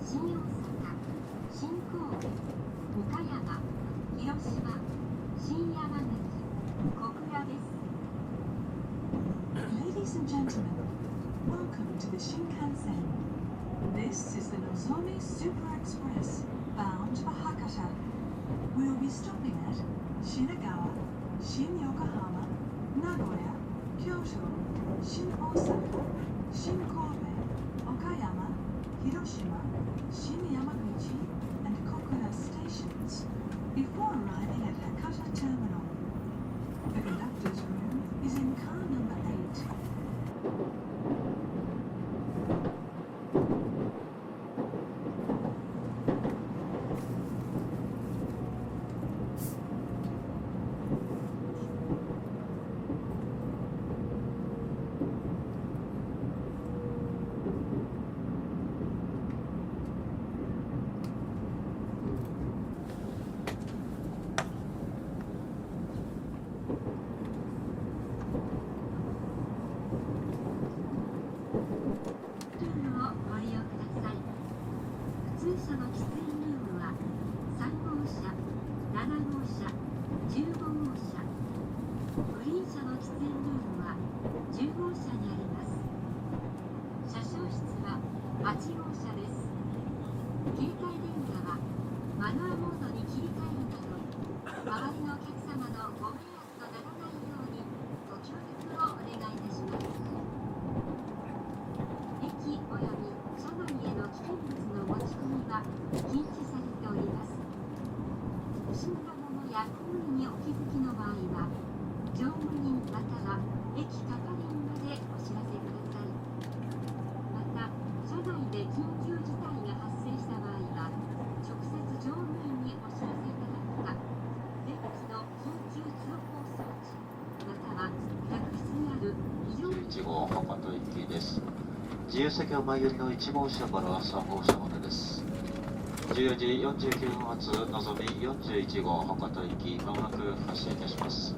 新大阪、新神戸、岡山、広島、新山口、小倉です。 Ladies and gentlemen, welcome to the Shinkansen. This is the Nozomi Super Express, bound for Hakata. We'll be stopping at Shinagawa, Shin Yokohama, Nagoya, Kyoto, Shin Osaka, Shin Kobe, Okayama, Hiroshima, Shin Yamaguchi, and Kokura stations before arriving at Hakata Terminal. The conductor's room is in car number 8. 普通車の喫煙ルームは3号車、7号車、15号車。グリーン車の喫煙ルームは10号車にあります。車掌室は8号車です。携帯電話はマナーモードに切り替えるなど、周りのお客様のご迷惑とならないようにご協力をお願いいたします。駅および車内への危険物の持ち込みは禁止されております。不審なものや行為にお気づきの場合は、乗務員または駅係員までお知らせください。また、車内で緊急事態が発生した場合は、直接乗務員にお知らせいただくか、電気の緊急通報装置、または客室にある非常1号博多行きです。自由席は前よりの1号車から3号車までです。14時49分発のぞみ41号博多行き、まもなく発車いたします。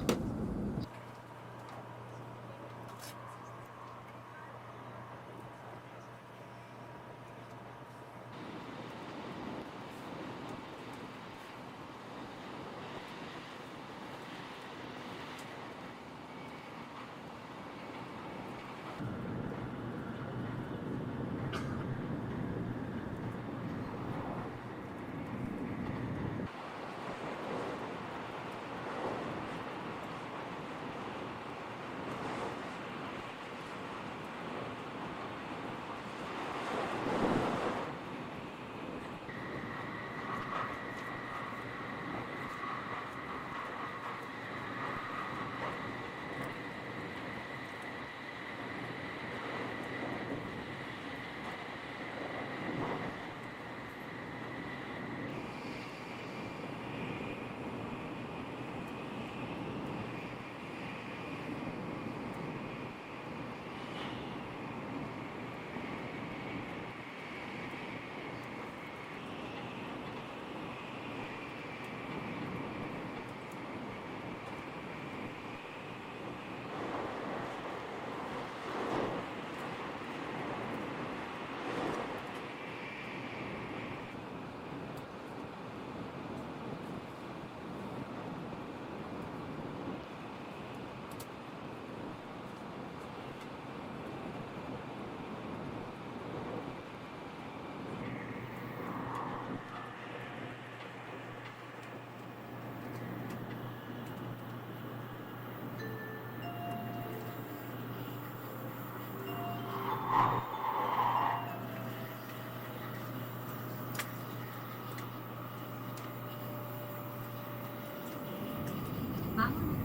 まもなく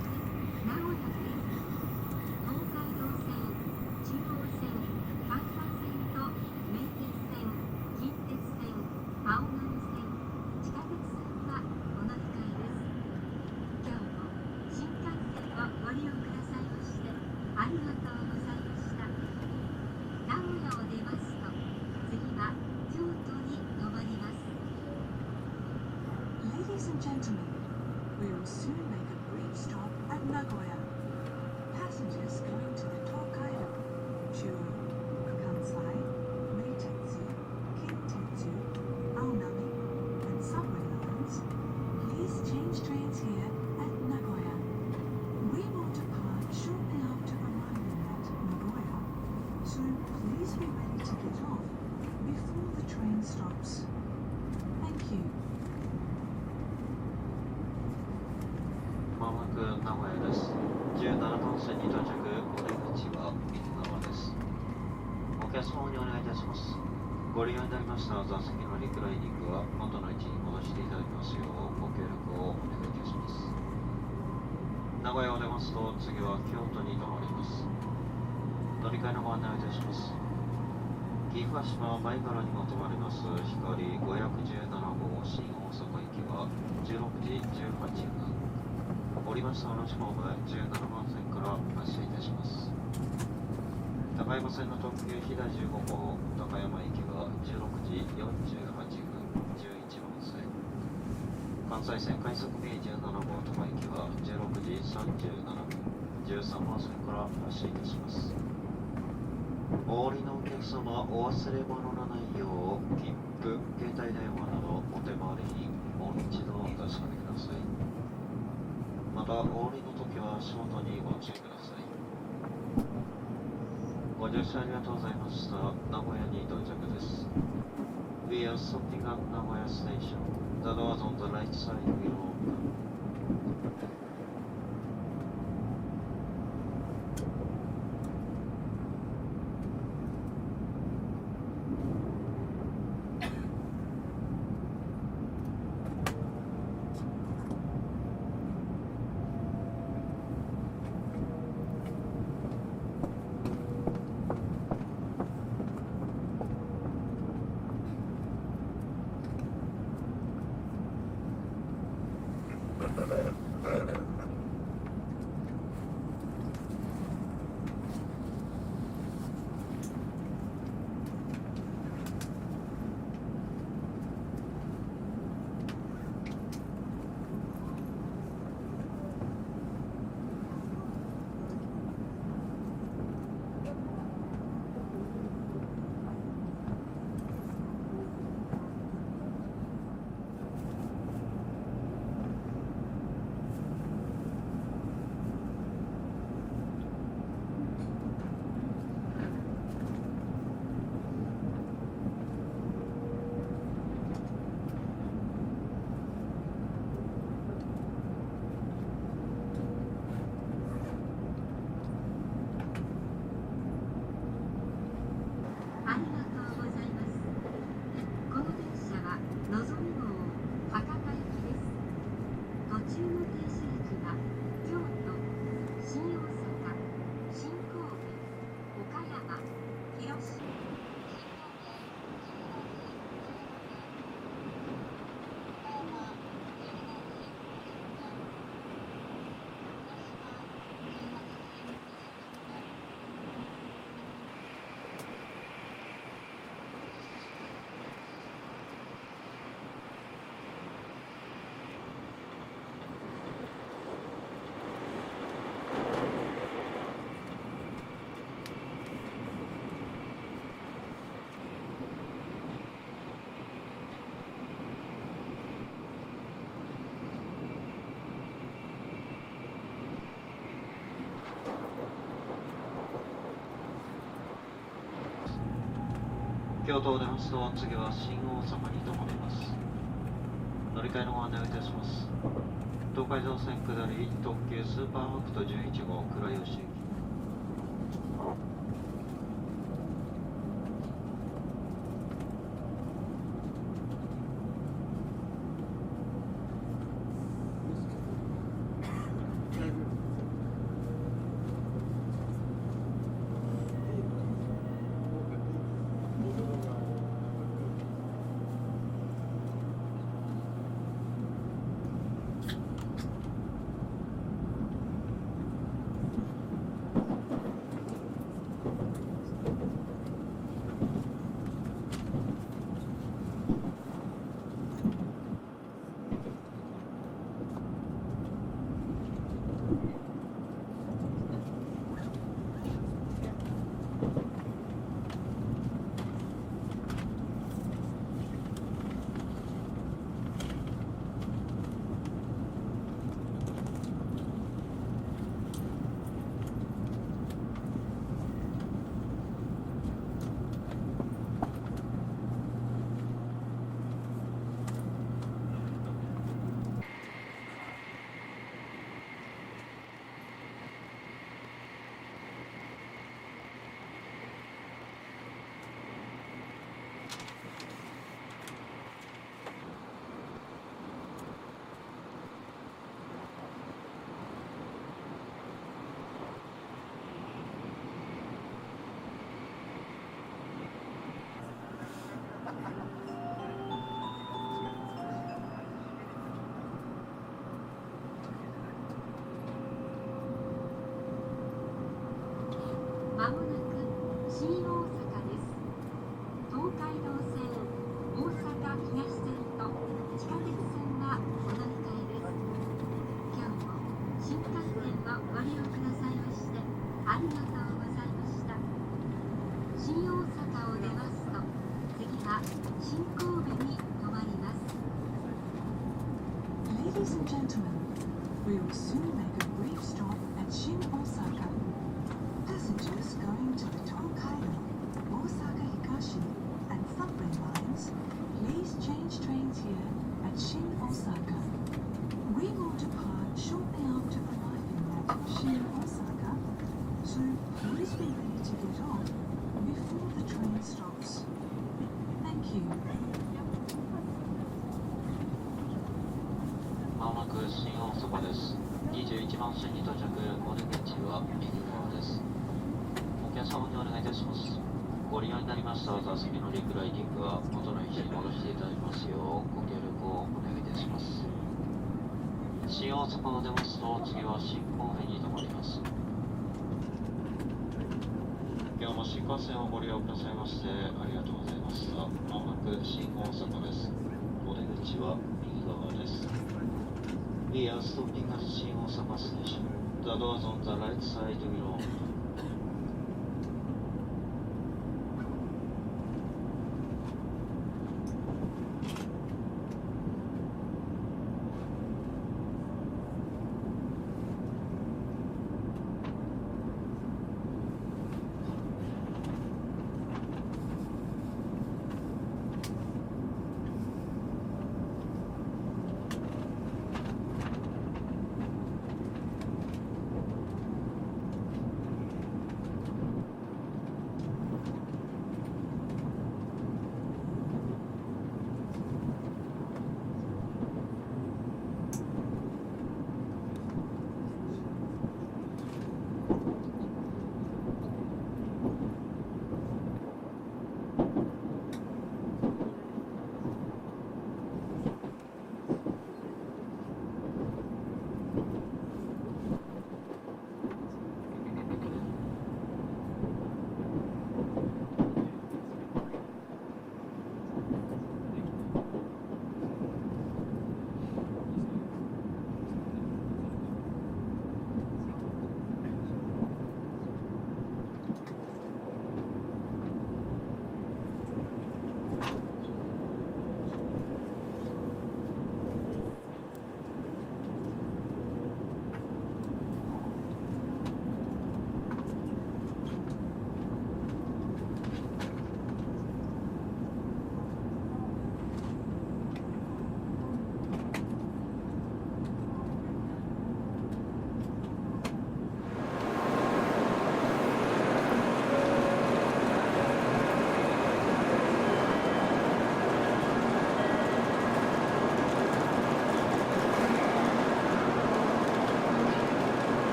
名古屋です。東海道線、中央線、関西線と名鉄線、近鉄線、青波線、地下鉄線はお乗り換えです。今日も新幹線をご利用くださいましてありがとうございました。名古屋を出ますと、次は京都に停まります。 Ladies and gentlemen, we will soon make a brief stop at Nagoya. Passengers going to the Tokaido, Chuo, Kansai, Meitetsu, Kintetsu, following stops. Thank you. まもなく名古屋です。17番線に到着、お出口は右側です。お客様にお願いいたします。ご利用になりました座席のリクライニングは元の位置に戻していただきますようご協力をお願いいたします。名古屋を出ますと次は京都に停まります。乗り換えのご案内をいたします。岐阜羽島米原にも停まります光517号新大阪行きは16時18分。降りました同じホーム17番線から発車いたします。高山線の特急飛騨15号高山行きは16時48分11番線。関西線快速 B17 号高行きは16時37分13番線から発車いたします。お降りのお客様、お忘れ物のないよう切符、携帯電話などお手回り品もう一度お確かめください。また、お降りの時は足元にご注意ください。ご乗車ありがとうございました。名古屋に到着です。We are stopping at Nagoya Station. The doors on the right side will open. ありがとうございます。この電車はのぞみ号博多行きです。途中の停車駅は京都、新大阪、新神戸、岡山、広島。京都を出ますと次は新大阪に停まります。乗り換えのご案内をいたします。東海道線下り特急スーパー北斗11号倉吉駅。まもなく新大阪です。東海道線大阪東線と地下鉄線はお乗り換えです。今日も新幹線のご利用くださいましてありがとうございました。新大阪を出ますと次は新神戸に停まります。 Ladies and gentlemen, we will soon make a brief stop at Shin Osaka. Passengers going to the Tokaido, Osaka Higashi, and subway lines, please change trains here at Shin Osaka. We will depart shortly after arriving at Shin Osaka, so please be ready to get off before the train stops. Thank you. まもなく新大阪です。21番線に到着、お出口は右側です。お客様にお願いいたします。ご利用になりました座席のリクライニングは元の位置に戻していただきますようご協力をお願いいたします。新大阪を出ますと次は新神戸に停まります。今日も新幹線をご利用くださいましてありがとうございました。まもなく新大阪です。お出口は右側です。We are stopping at Shin Osaka Station. The doors on the right side will open.